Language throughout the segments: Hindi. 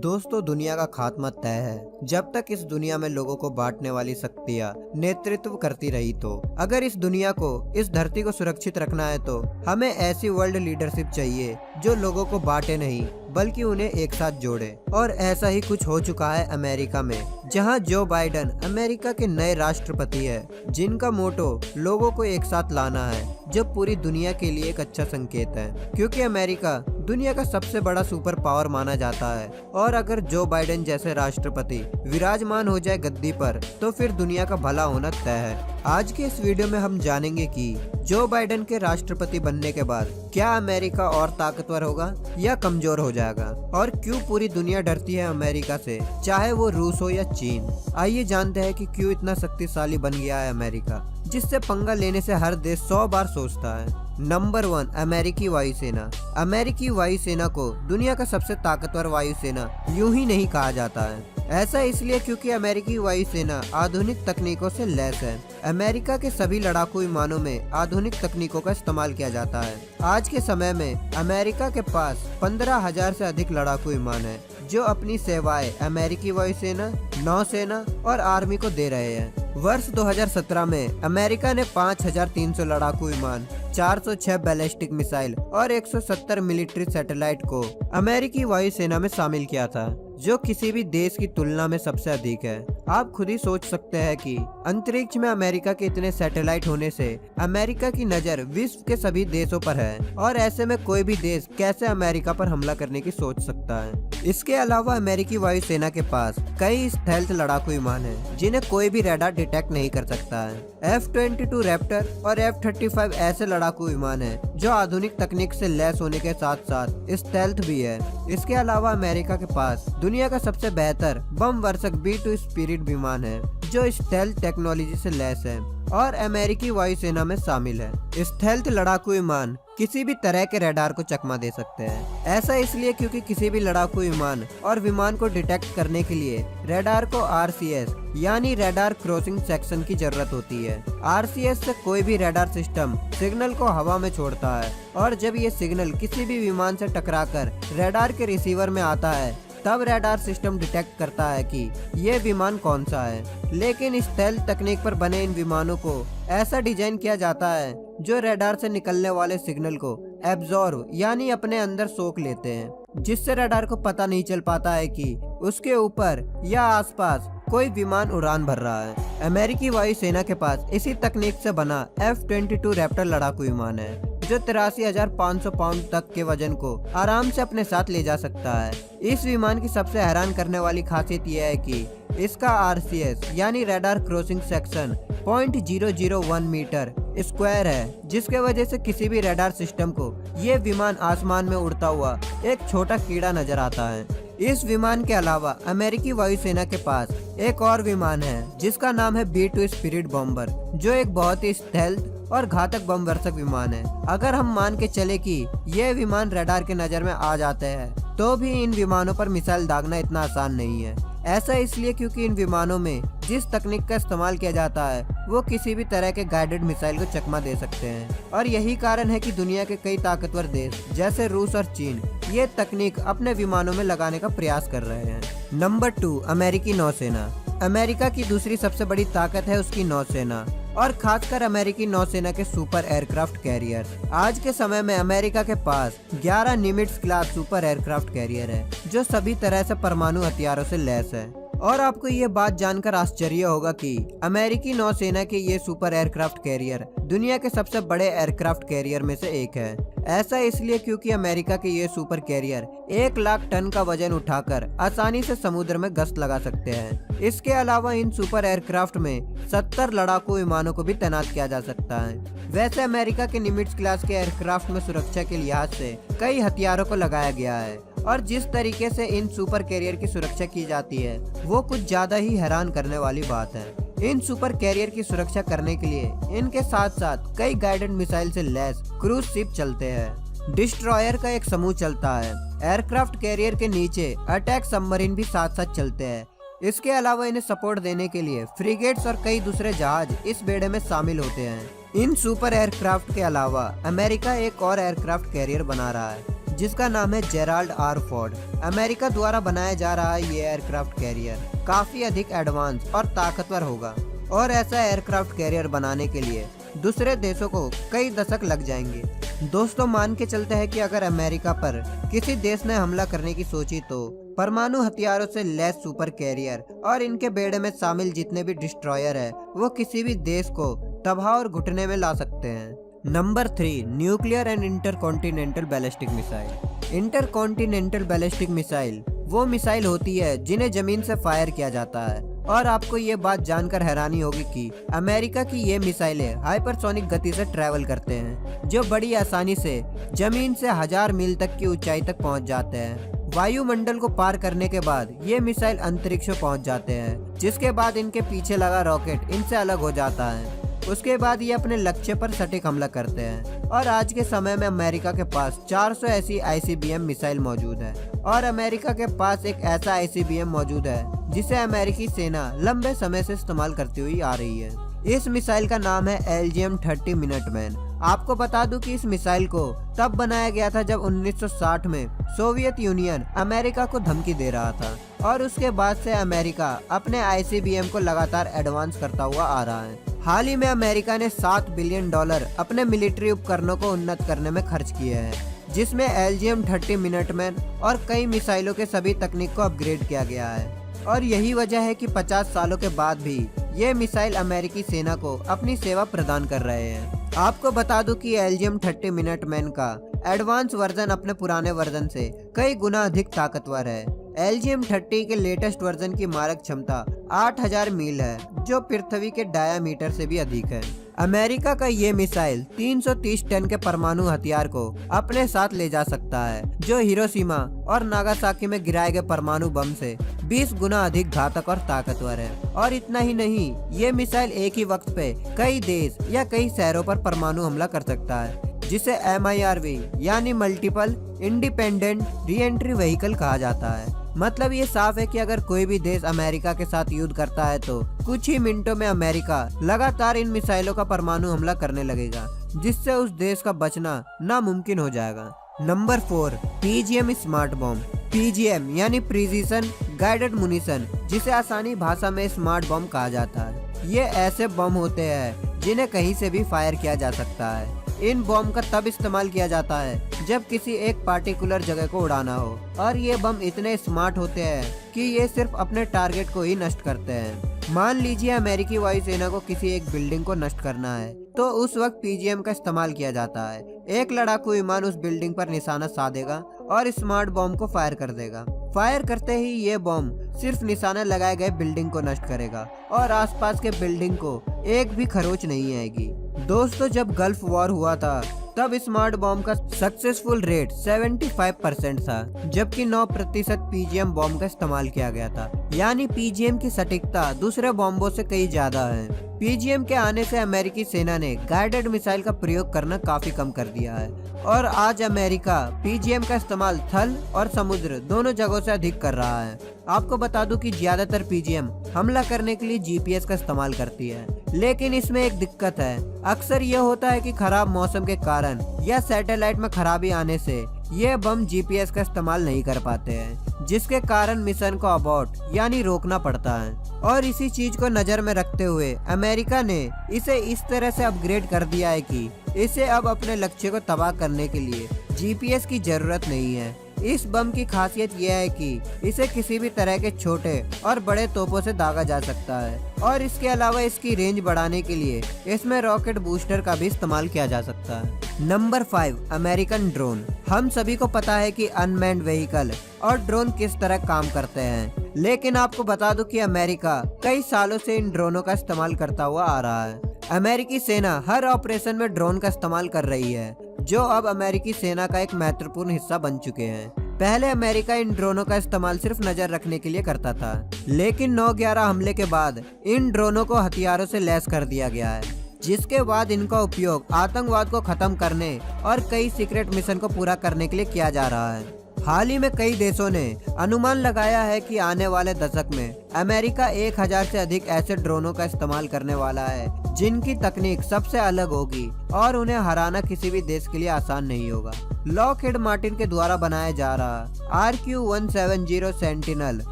दोस्तों, दुनिया का खात्मा तय है जब तक इस दुनिया में लोगों को बांटने वाली शक्तियाँ नेतृत्व करती रही। तो अगर इस दुनिया को, इस धरती को सुरक्षित रखना है तो हमें ऐसी वर्ल्ड लीडरशिप चाहिए जो लोगों को बांटे नहीं बल्कि उन्हें एक साथ जोड़े। और ऐसा ही कुछ हो चुका है अमेरिका में, जहां जो बाइडेन अमेरिका के नए राष्ट्रपति है, जिनका मोटो लोगों को एक साथ लाना है, जो पूरी दुनिया के लिए एक अच्छा संकेत है, क्योंकि अमेरिका दुनिया का सबसे बड़ा सुपर पावर माना जाता है। और अगर जो बाइडेन जैसे राष्ट्रपति विराजमान हो जाए गद्दी पर, तो फिर दुनिया का भला होना तय है। आज के इस वीडियो में हम जानेंगे कि जो बाइडेन के राष्ट्रपति बनने के बाद क्या अमेरिका और ताकतवर होगा या कमजोर हो जाएगा, और क्यों पूरी दुनिया डरती है अमेरिका से, चाहे वो रूस हो या चीन। आइए जानते हैं कि क्यों इतना शक्तिशाली बन गया है अमेरिका, जिससे पंगा लेने से हर देश 100 बार सोचता है। नंबर 1, अमेरिकी वायुसेना। अमेरिकी वायुसेना को दुनिया का सबसे ताकतवर वायुसेना यूं ही नहीं कहा जाता है। ऐसा इसलिए क्योंकि अमेरिकी वायुसेना आधुनिक तकनीकों से लैस है। अमेरिका के सभी लड़ाकू विमानों में आधुनिक तकनीकों का इस्तेमाल किया जाता है। आज के समय में अमेरिका के पास 15,000 से अधिक लड़ाकू विमान है, जो अपनी सेवाएं अमेरिकी वायुसेना, नौसेना और आर्मी को दे रहे हैं। वर्ष 2017 में अमेरिका ने 5,300 लड़ाकू विमान, 406 बैलिस्टिक मिसाइल और 170 मिलिट्री सैटेलाइट को अमेरिकी वायुसेना में शामिल किया था, जो किसी भी देश की तुलना में सबसे अधिक है। आप खुद ही सोच सकते हैं कि अंतरिक्ष में अमेरिका के इतने सैटेलाइट होने से अमेरिका की नजर विश्व के सभी देशों पर है, और ऐसे में कोई भी देश कैसे अमेरिका पर हमला करने की सोच सकता है। इसके अलावा अमेरिकी वायुसेना के पास कई स्टेल्थ लड़ाकू विमान हैं, जिन्हें कोई भी रडार डिटेक्ट नहीं कर सकता है। F-22 रैप्टर और F-35 ऐसे लड़ाकू विमान हैं जो आधुनिक तकनीक से लैस होने के साथ साथ स्टेल्थ भी है। इसके अलावा अमेरिका के पास दुनिया का सबसे बेहतर बम वर्षक B-2 स्पिरिट विमान है, जो स्टेल्थ टेक्नोलॉजी से लैस है और अमेरिकी वायुसेना में शामिल है। स्टेल्थ लड़ाकू विमान किसी भी तरह के रडार को चकमा दे सकते हैं। ऐसा इसलिए क्योंकि किसी भी लड़ाकू विमान और विमान को डिटेक्ट करने के लिए रडार को RCS यानी रडार क्रॉसिंग सेक्शन की जरूरत होती है। RCS से कोई भी रडार सिस्टम सिग्नल को हवा में छोड़ता है, और जब ये सिग्नल किसी भी विमान से टकराकर रडार के रिसीवर में आता है, तब रडार सिस्टम डिटेक्ट करता है कि ये विमान कौन सा है। लेकिन स्टेल्थ तकनीक पर बने इन विमानों को ऐसा डिजाइन किया जाता है जो रडार से निकलने वाले सिग्नल को एब्जॉर्ब यानी अपने अंदर सोख लेते हैं, जिससे रडार को पता नहीं चल पाता है कि उसके ऊपर या आसपास कोई विमान उड़ान भर रहा है। अमेरिकी वायुसेना के पास इसी तकनीक से बना F-22 रैप्टर लड़ाकू विमान है, जो 83,500 पाउंड तक के वजन को आराम से अपने साथ ले जा सकता है। इस विमान की सबसे हैरान करने वाली खासियत यह है कि इसका RCS यानी radar crossing section 0.001 meter square है, जिसके वजह से किसी भी रडार सिस्टम को ये विमान आसमान में उड़ता हुआ एक छोटा कीड़ा नजर आता है। इस विमान के अलावा अमेरिकी वायुसेना के पास एक और विमान है, जिसका नाम है B-2 स्पिरिट बॉम्बर, जो एक बहुत ही स्टेल्थ और घातक बम वर्षक विमान है। अगर हम मान के चले कि ये विमान रडार के नजर में आ जाते हैं, तो भी इन विमानों पर मिसाइल दागना इतना आसान नहीं है। ऐसा इसलिए क्योंकि इन विमानों में जिस तकनीक का इस्तेमाल किया जाता है, वो किसी भी तरह के गाइडेड मिसाइल को चकमा दे सकते हैं। और यही कारण है कि दुनिया के कई ताकतवर देश जैसे रूस और चीन ये तकनीक अपने विमानों में लगाने का प्रयास कर रहे हैं। नंबर 2, अमेरिकी नौसेना। अमेरिका की दूसरी सबसे बड़ी ताकत है उसकी नौसेना, और खासकर अमेरिकी नौसेना के सुपर एयरक्राफ्ट कैरियर। आज के समय में अमेरिका के पास 11 निमिट्ज क्लास सुपर एयरक्राफ्ट कैरियर है, जो सभी तरह से परमाणु हथियारों से लैस है। और आपको ये बात जानकर आश्चर्य होगा कि अमेरिकी नौसेना के ये सुपर एयरक्राफ्ट कैरियर दुनिया के सबसे बड़े एयरक्राफ्ट कैरियर में से एक है। ऐसा इसलिए क्योंकि अमेरिका के ये सुपर कैरियर 1 लाख टन का वजन उठाकर आसानी से समुद्र में गश्त लगा सकते हैं। इसके अलावा इन सुपर एयरक्राफ्ट में 70 लड़ाकू विमानों को भी तैनात किया जा सकता है। वैसे अमेरिका के निमिट्ज क्लास के एयरक्राफ्ट में सुरक्षा के लिहाज से कई हथियारों को लगाया गया है, और जिस तरीके से इन सुपर कैरियर की सुरक्षा की जाती है, वो कुछ ज्यादा ही हैरान करने वाली बात है। इन सुपर कैरियर की सुरक्षा करने के लिए इनके साथ साथ कई गाइडेड मिसाइल से लैस क्रूज शिप चलते हैं। डिस्ट्रॉयर का एक समूह चलता है। एयरक्राफ्ट कैरियर के नीचे अटैक सबमरीन भी साथ साथ चलते हैं। इसके अलावा इन्हें सपोर्ट देने के लिए फ्रिगेट्स और कई दूसरे जहाज इस बेड़े में शामिल होते हैं। इन सुपर एयरक्राफ्ट के अलावा अमेरिका एक और एयरक्राफ्ट कैरियर बना रहा है, जिसका नाम है जेराल्ड आर फोर्ड। अमेरिका द्वारा बनाया जा रहा ये एयरक्राफ्ट कैरियर काफी अधिक एडवांस और ताकतवर होगा और ऐसा एयरक्राफ्ट कैरियर बनाने के लिए दूसरे देशों को कई दशक लग जाएंगे। दोस्तों मान के चलते हैं कि अगर अमेरिका पर किसी देश ने हमला करने की सोची तो परमाणु हथियारों से लैस सुपर कैरियर और इनके बेड़े में शामिल जितने भी डिस्ट्रॉयर है वो किसी भी देश को तबाह और घुटने में ला सकते हैं। Number 3, nuclear and intercontinental ballistic missile. Intercontinental ballistic missile वो मिसाइल होती है जिन्हें जमीन से फायर किया जाता है और आपको ये बात जानकर हैरानी होगी कि अमेरिका की ये मिसाइलें हाइपरसोनिक गति से ट्रैवल करते हैं जो बड़ी आसानी से जमीन से 1000 मील तक की ऊंचाई तक पहुंच जाते हैं। वायुमंडल को पार करने के बाद ये मिसाइल अंतरिक्ष में पहुंच जाते हैं, जिसके बाद इनके पीछे लगा रॉकेट इनसे अलग हो जाता है। उसके बाद ये अपने लक्ष्य पर सटीक हमला करते हैं और आज के समय में अमेरिका के पास 400 ऐसी ICBM मिसाइल मौजूद है और अमेरिका के पास एक ऐसा ICBM मौजूद है जिसे अमेरिकी सेना लंबे समय से इस्तेमाल करती हुई आ रही है। इस मिसाइल का नाम है LGM-30 मिनटमैन। आपको बता दूं कि इस मिसाइल को तब बनाया गया था जब 1960 में सोवियत यूनियन अमेरिका को धमकी दे रहा था और उसके बाद से अमेरिका अपने ICBM को लगातार एडवांस करता हुआ आ रहा है। हाल ही में अमेरिका ने $7 बिलियन अपने मिलिट्री उपकरणों को उन्नत करने में खर्च किए हैं, जिसमें LGM-30 मिनटमैन और कई मिसाइलों के सभी तकनीक को अपग्रेड किया गया है और यही वजह है कि 50 सालों के बाद भी ये मिसाइल अमेरिकी सेना को अपनी सेवा प्रदान कर रहे हैं। आपको बता दूं कि LGM-30 मिनटमैन का एडवांस वर्जन अपने पुराने वर्जन से कई गुना अधिक ताकतवर है। LGM-30 के लेटेस्ट वर्जन की मारक क्षमता 8000 मील है, जो पृथ्वी के डायामीटर से भी अधिक है। अमेरिका का ये मिसाइल 330 टन के परमाणु हथियार को अपने साथ ले जा सकता है, जो हिरोशिमा और नागासाकी में गिराए गए परमाणु बम से 20 गुना अधिक घातक और ताकतवर है। और इतना ही नहीं, ये मिसाइल एक ही वक्त पे कई देश या कई शहरों पर परमाणु हमला कर सकता है, जिसे MIRV यानी मल्टीपल इंडिपेंडेंट रीएंट्री व्हीकल कहा जाता है। मतलब ये साफ है कि अगर कोई भी देश अमेरिका के साथ युद्ध करता है तो कुछ ही मिनटों में अमेरिका लगातार इन मिसाइलों का परमाणु हमला करने लगेगा, जिससे उस देश का बचना नामुमकिन हो जाएगा। Number 4, PGM smart bomb. PGM यानी प्रिसीजन गाइडेड मुनिशन, जिसे आसानी भाषा में स्मार्ट बॉम्ब कहा जाता है। ये ऐसे बम होते हैं जिन्हें कहीं से भी फायर किया जा सकता है। इन बम का तब इस्तेमाल किया जाता है जब किसी एक पार्टिकुलर जगह को उड़ाना हो और ये बम इतने स्मार्ट होते हैं कि ये सिर्फ अपने टारगेट को ही नष्ट करते हैं। मान लीजिए अमेरिकी वायुसेना को किसी एक बिल्डिंग को नष्ट करना है तो उस वक्त PGM का इस्तेमाल किया जाता है। एक लड़ाकू विमान उस बिल्डिंग पर निशाना साधेगा और स्मार्ट बॉम्ब को फायर कर देगा। फायर करते ही ये बॉम्ब सिर्फ निशाना लगाए गए बिल्डिंग को नष्ट करेगा और आसपास के बिल्डिंग को एक भी खरोच नहीं आएगी। दोस्तों, जब गल्फ वॉर हुआ था तब स्मार्ट बॉम्ब का सक्सेसफुल रेट 75% था, जबकि 9% PGM बॉम्ब का इस्तेमाल किया गया था। यानी PGM की सटीकता दूसरे बॉम्बों से कई ज्यादा है। PGM के आने से अमेरिकी सेना ने गाइडेड मिसाइल का प्रयोग करना काफी कम कर दिया है और आज अमेरिका PGM का इस्तेमाल थल और समुद्र दोनों जगहों से अधिक कर रहा है। आपको बता दूं कि ज्यादातर PGM हमला करने के लिए GPS का इस्तेमाल करती है, लेकिन इसमें एक दिक्कत है। अक्सर यह होता है कि खराब मौसम के कारण या सैटेलाइट में खराबी आने से ये बम GPS का इस्तेमाल नहीं कर पाते हैं, जिसके कारण मिशन को अबॉर्ट यानी रोकना पड़ता है। और इसी चीज को नजर में रखते हुए अमेरिका ने इसे इस तरह से अपग्रेड कर दिया है कि इसे अब अपने लक्ष्य को तबाह करने के लिए GPS की जरूरत नहीं है। इस बम की खासियत यह है कि इसे किसी भी तरह के छोटे और बड़े तोपों से दागा जा सकता है और इसके अलावा इसकी रेंज बढ़ाने के लिए इसमें रॉकेट बूस्टर का भी इस्तेमाल किया जा सकता है। Number 5, American drone. हम सभी को पता है कि अनमैन्ड व्हीकल और ड्रोन किस तरह काम करते हैं, लेकिन आपको बता दूं कि अमेरिका कई सालों से इन ड्रोनों का इस्तेमाल करता हुआ आ रहा है। अमेरिकी सेना हर ऑपरेशन में ड्रोन का इस्तेमाल कर रही है, जो अब अमेरिकी सेना का एक महत्वपूर्ण हिस्सा बन चुके हैं। पहले अमेरिका इन ड्रोनों का इस्तेमाल सिर्फ नजर रखने के लिए करता था, लेकिन 9/11 हमले के बाद इन ड्रोनों को हथियारों से लैस कर दिया गया है, जिसके बाद इनका उपयोग आतंकवाद को खत्म करने और कई सीक्रेट मिशन को पूरा करने के लिए किया जा रहा है। हाल ही में कई देशों ने अनुमान लगाया है कि आने वाले दशक में अमेरिका 1000 से अधिक ऐसे ड्रोनों का इस्तेमाल करने वाला है जिनकी तकनीक सबसे अलग होगी और उन्हें हराना किसी भी देश के लिए आसान नहीं होगा। लॉकहीड मार्टिन के द्वारा बनाया जा रहा RQ-170 सेंटिनल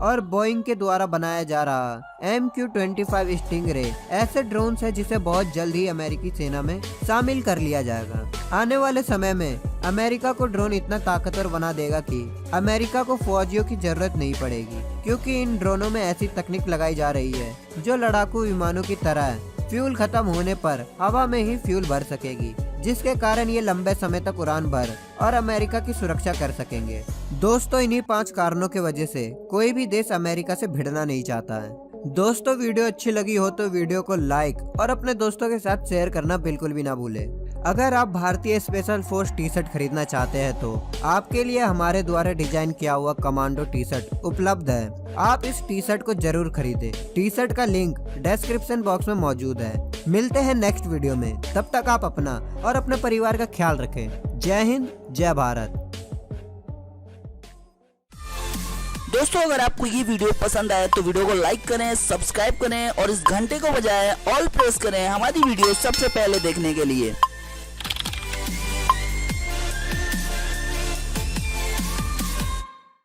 और बोइंग के द्वारा बनाया जा रहा MQ-25 स्टिंगरे ऐसे ड्रोन्स है जिसे बहुत जल्द ही अमेरिकी सेना में शामिल कर लिया जाएगा। आने वाले समय में अमेरिका को ड्रोन इतना ताकतवर बना देगा कि अमेरिका को फौजियों की जरूरत नहीं पड़ेगी, क्योंकि इन ड्रोनों में ऐसी तकनीक लगाई जा रही है जो लड़ाकू विमानों की तरह फ्यूल खत्म होने पर हवा में ही फ्यूल भर सकेगी, जिसके कारण ये लंबे समय तक उड़ान भर और अमेरिका की सुरक्षा कर सकेंगे। दोस्तों, इन्हीं 5 कारणों के वजह से कोई भी देश अमेरिका से भिड़ना नहीं चाहता है। दोस्तों, वीडियो अच्छी लगी हो तो वीडियो को लाइक और अपने दोस्तों के साथ शेयर करना बिल्कुल भी ना भूले। अगर आप भारतीय स्पेशल फोर्स टी शर्ट खरीदना चाहते हैं तो आपके लिए हमारे द्वारा डिजाइन किया हुआ कमांडो टी शर्ट उपलब्ध है। आप इस टी शर्ट को जरूर खरीदें। टी शर्ट का लिंक डिस्क्रिप्शन बॉक्स में मौजूद है। मिलते हैं नेक्स्ट वीडियो में, तब तक आप अपना और अपने परिवार का ख्याल रखें। जय हिंद, जय भारत। दोस्तों, अगर आपको ये वीडियो पसंद आए तो वीडियो को लाइक करें, सब्सक्राइब करें और इस घंटे को बजाय ऑल प्रेस करें हमारी वीडियो सबसे पहले देखने के लिए।